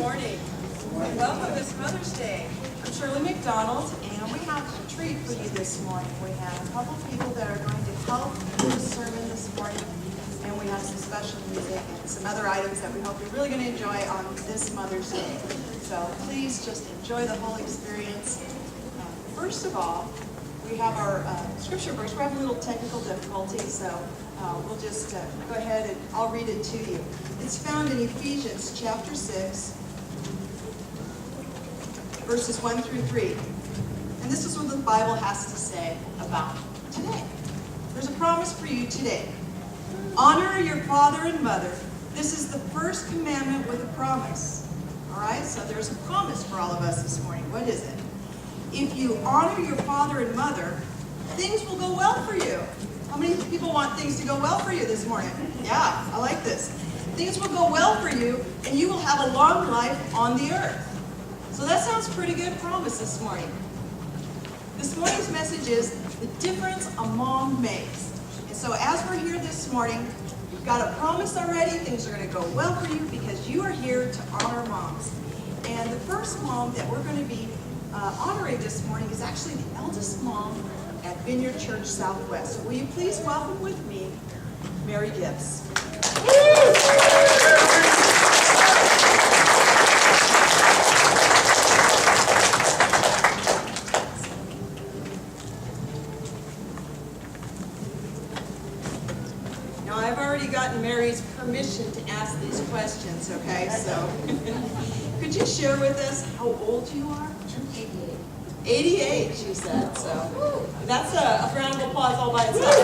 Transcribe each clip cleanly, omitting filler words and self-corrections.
morning. Welcome this Mother's Day. I'm Shirley McDonald, and we have a treat for you this morning. We have a couple people that are going to help with the sermon this morning, and we have some special music and some other items that we hope you're really going to enjoy on this Mother's Day. So please just enjoy the whole experience. First of all, we have our scripture verse. We're having a little technical difficulty, so we'll just go ahead and I'll read it to you. It's found in Ephesians chapter 6, verses 1 through 3. And this is what the Bible has to say about today. There's a promise for you today. Honor your father and mother. This is the first commandment with a promise. All right, so there's a promise for all of us this morning. What is it? If you honor your father and mother, things will go well for you. How many people want things to go well for you this morning? Yeah, I like this. Things will go well for you, and you will have a long life on the earth. So that sounds pretty good promise this morning. This morning's message is the difference a mom makes. And so as we're here this morning, you've got a promise already. Things are going to go well for you because you are here to honor moms. And the first mom that we're going to be honoring this morning is actually the eldest mom at Vineyard Church Southwest. So will you please welcome with me Mary Gibbs. Now I've already gotten Mary's permission to ask these questions, okay? So could you share with us how old you are? 88, she said. So that's a round of applause all by itself.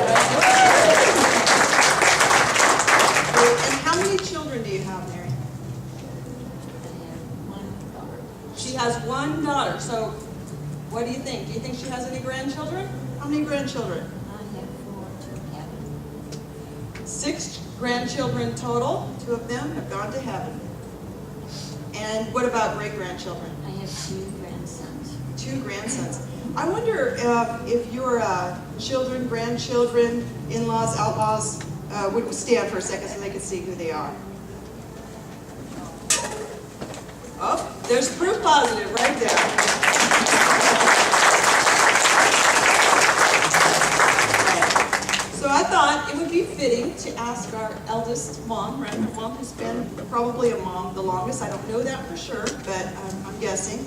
And how many children do you have, Mary? I have one daughter. She has one daughter. So what do you think? Do you think she has any grandchildren? How many grandchildren? I have 4 to heaven. 6 grandchildren total. 2 of them have gone to heaven. And what about great-grandchildren? I have 2 grandsons. 2 grandsons. I wonder if your children, grandchildren, in-laws, outlaws would stand for a second so they could see who they are. Oh, there's proof positive right there. So I thought it would be fitting to ask our eldest mom, right? Our mom has been probably a mom the longest. I don't know that for sure, but I'm guessing.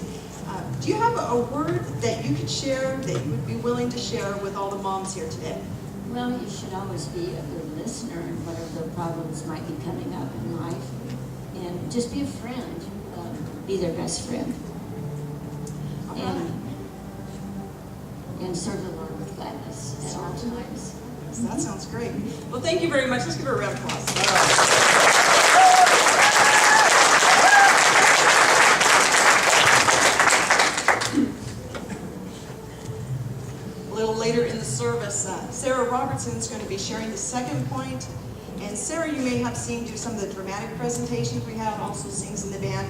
Do you have a word that you could share, that you would be willing to share with all the moms here today? Well, you should always be a good listener in whatever the problems might be coming up in life. And just be a friend. Be their best friend. And serve the Lord with gladness at all times. That sounds great. Well, thank you very much. Let's give her a round of applause. A little later in the service, Sarah Robertson is going to be sharing the second point. And Sarah, you may have seen do some of the dramatic presentations we have, also sings in the band.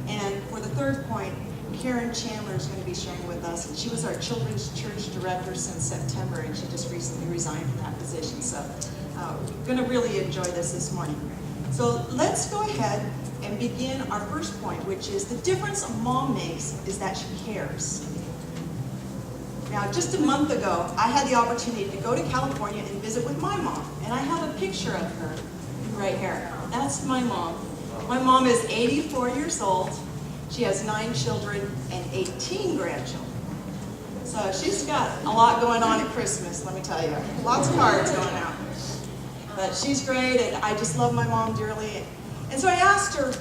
And for the third point, Karen Chandler is going to be sharing with us. And she was our children's church director since September, and she just recently resigned from that position. So we're going to really enjoy this morning. So let's go ahead and begin our first point, which is the difference a mom makes is that she cares. Now, just a month ago, I had the opportunity to go to California and visit with my mom. And I have a picture of her right here. That's my mom. My mom is 84 years old. She has 9 children and 18 grandchildren. So she's got a lot going on at Christmas, let me tell you. Lots of cards going out. But she's great, and I just love my mom dearly. And so I asked her,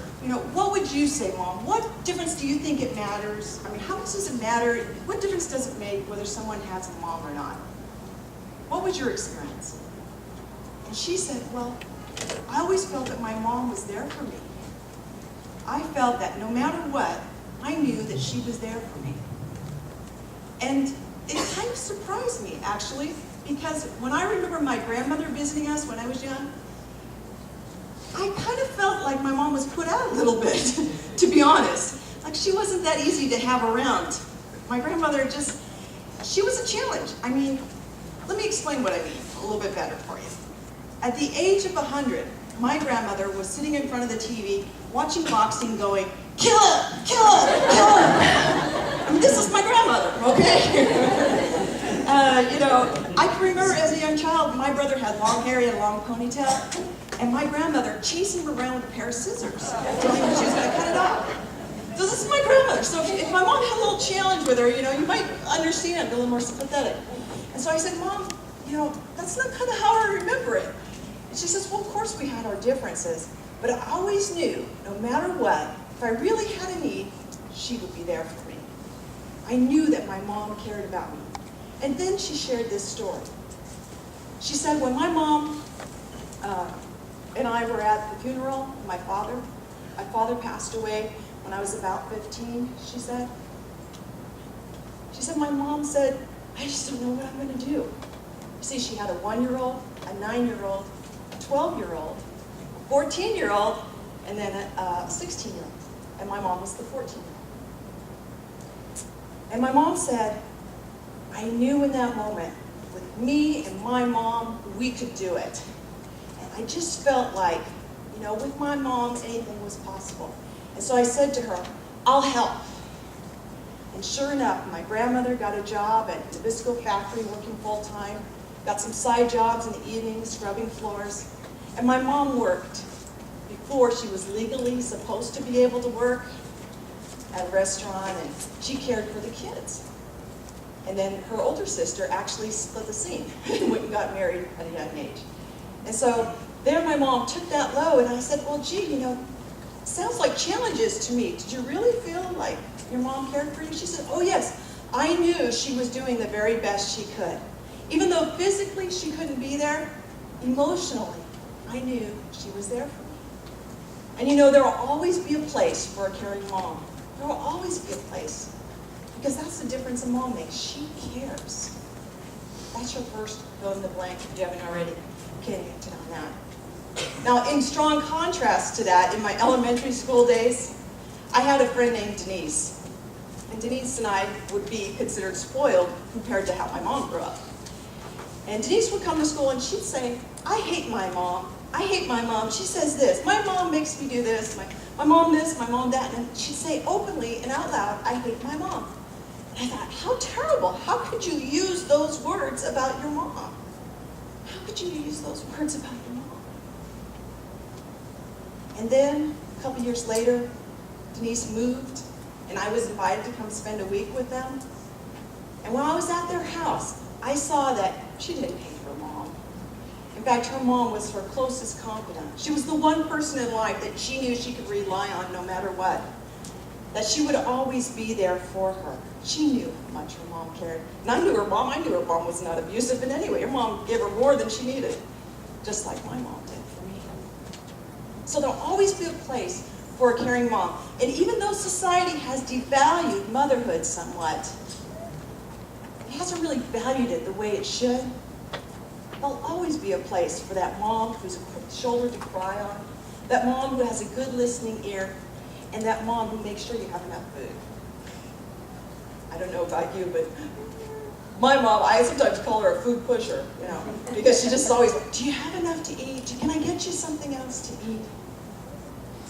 what would you say, Mom? What difference do you think it matters? I mean, how much does it matter? What difference does it make whether someone has a mom or not? What was your experience? And she said, well, I always felt that my mom was there for me. I felt that no matter what, I knew that she was there for me. And it kind of surprised me, actually, because when I remember my grandmother visiting us when I was young, I kind of felt like my mom was put out a little bit, to be honest. Like she wasn't that easy to have around. My grandmother she was a challenge. I mean, let me explain what I mean a little bit better for you. At the age of 100, my grandmother was sitting in front of the TV, watching boxing, going, "Kill it, kill it, kill it." I mean, this is my grandmother, okay? I can remember as a young child, my brother had long hair, he had a long ponytail, and my grandmother chasing him around with a pair of scissors, telling him she was going to cut it off. So this is my grandmother. So if my mom had a little challenge with her, you might understand, be a little more sympathetic. And so I said, "Mom, that's not kind of how I remember it." And she says, "Well, of course we had our differences, but I always knew, no matter what, if I really had a need, she would be there for me. I knew that my mom cared about me." And then she shared this story. She said, when my mom and I were at the funeral of my father passed away when I was about 15, she said, my mom said, "I just don't know what I'm going to do." You see, she had a 1-year-old, a 9-year-old, a 12-year-old, a 14-year-old, and then a 16-year-old. And my mom was the 14-year-old. And my mom said, "I knew in that moment, with me and my mom, we could do it." And I just felt like, with my mom, anything was possible. And so I said to her, "I'll help." And sure enough, my grandmother got a job at the Nabisco factory working full-time, got some side jobs in the evenings, scrubbing floors. And my mom worked before she was legally supposed to be able to work at a restaurant, and she cared for the kids. And then her older sister actually split the scene and went and got married at a young age. And so there my mom took that load, and I said, "Well, gee, sounds like challenges to me. Did you really feel like your mom cared for you?" She said, "Oh yes, I knew she was doing the very best she could. Even though physically she couldn't be there, emotionally, I knew she was there for me." And there will always be a place for a caring mom. There will always be a place. Because that's the difference a mom makes. She cares. That's your first fill in the blank if you haven't already connected on that. Now, in strong contrast to that, in my elementary school days, I had a friend named Denise. And Denise and I would be considered spoiled compared to how my mom grew up. And Denise would come to school and she'd say, "I hate my mom. I hate my mom. She says this. My mom makes me do this. My mom this, my mom that." And she'd say openly and out loud, "I hate my mom." And I thought, how terrible. How could you use those words about your mom? How could you use those words about your mom? And then, a couple years later, Denise moved, and I was invited to come spend a week with them. And when I was at their house, I saw that she didn't hate her mom. In fact, her mom was her closest confidant. She was the one person in life that she knew she could rely on no matter what. That she would always be there for her. She knew how much her mom cared. And I knew her mom was not abusive in any way. Her mom gave her more than she needed, just like my mom did for me. So there'll always be a place for a caring mom. And even though society has devalued motherhood somewhat, it hasn't really valued it the way it should, there'll always be a place for that mom who's a shoulder to cry on, that mom who has a good listening ear, and that mom who makes sure you have enough food. I don't know about you, but my mom, I sometimes call her a food pusher, because she just always like, "Do you have enough to eat? Can I get you something else to eat?"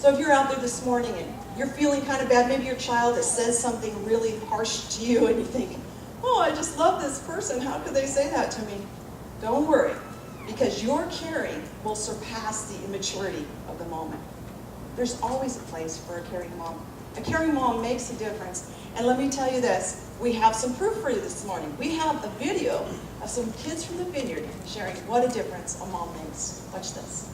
So if you're out there this morning and you're feeling kind of bad, maybe your child has said something really harsh to you and you think, "Oh, I just love this person. How could they say that to me?" Don't worry, because your caring will surpass the immaturity of the moment. There's always a place for a caring mom. A caring mom makes a difference. And let me tell you this, we have some proof for you this morning. We have a video of some kids from the Vineyard sharing what a difference a mom makes. Watch this.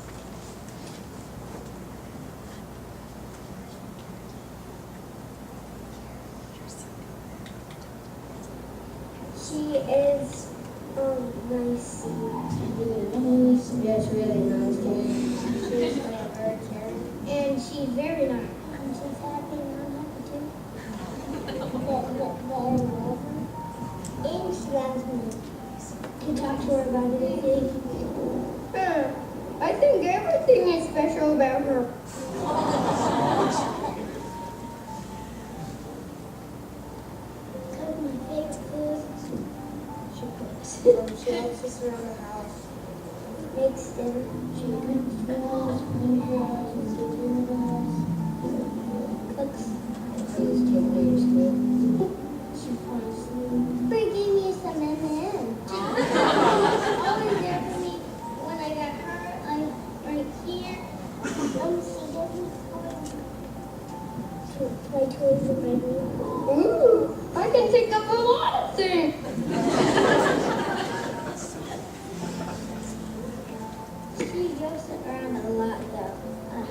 She is nice. Really nice. Yes, really nice. She's very caring. And she's very nice. And she's happy and I'm happy too. That I love her. And she loves me. You talk to her about anything? I think everything is special about her. Cook my favorite food. She cooks. She likes to sit around the house. makes dinner. She cooks for us, cleans for us, and takes care of us. Cooks. I use tablets too. She falls asleep. Brie gave me some M&M's. Always there for me. When I got hurt, I'm right here. She gave me my toys for my room. Ooh, I can pick up a lot of things. She jokes around a lot though,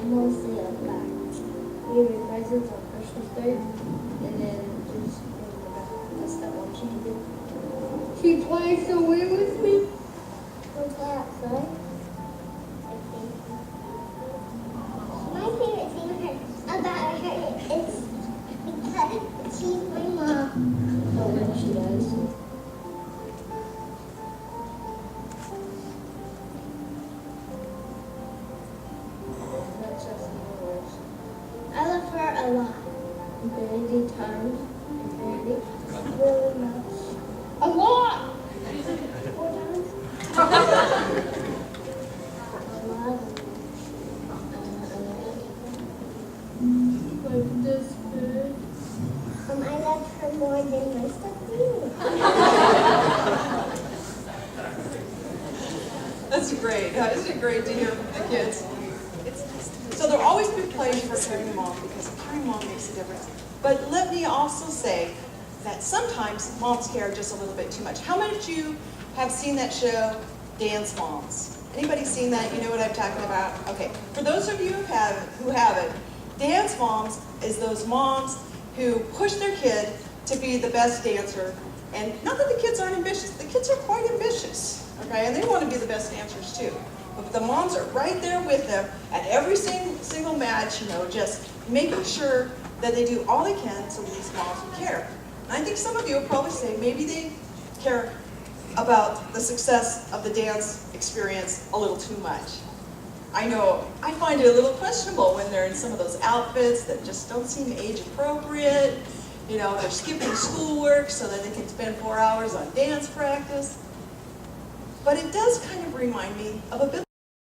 mostly a lot. We give her presents on Christmas Day, and then just the stuff on changes. She plays away with me. We'll play outside. I think. My favorite thing about her is because she's my mom. Oh, when she does. That's just my words. I love her a lot. Infinity times. Infinity. Really much. A lot! 4 times. A lot. Like this big. I love her more than my stuffed animal. That's great. Isn't it great to hear from the kids? So there'll always be place for a caring mom because a caring mom makes a difference. But let me also say that sometimes moms care just a little bit too much. How many of you have seen that show, Dance Moms? Anybody seen that? You know what I'm talking about? Okay. For those of you who haven't, Dance Moms is those moms who push their kid to be the best dancer. And not that the kids aren't ambitious. The kids are quite ambitious, okay? And they want to be the best dancers too. But the moms are right there with them at every single match, you know, just making sure that they do all they can so these moms will care. And I think some of you will probably say maybe they care about the success of the dance experience a little too much. I know, I find it a little questionable when they're in some of those outfits that just don't seem age appropriate. You know, they're skipping schoolwork so that they can spend 4 hours on dance practice. But it does kind of remind me of a biblical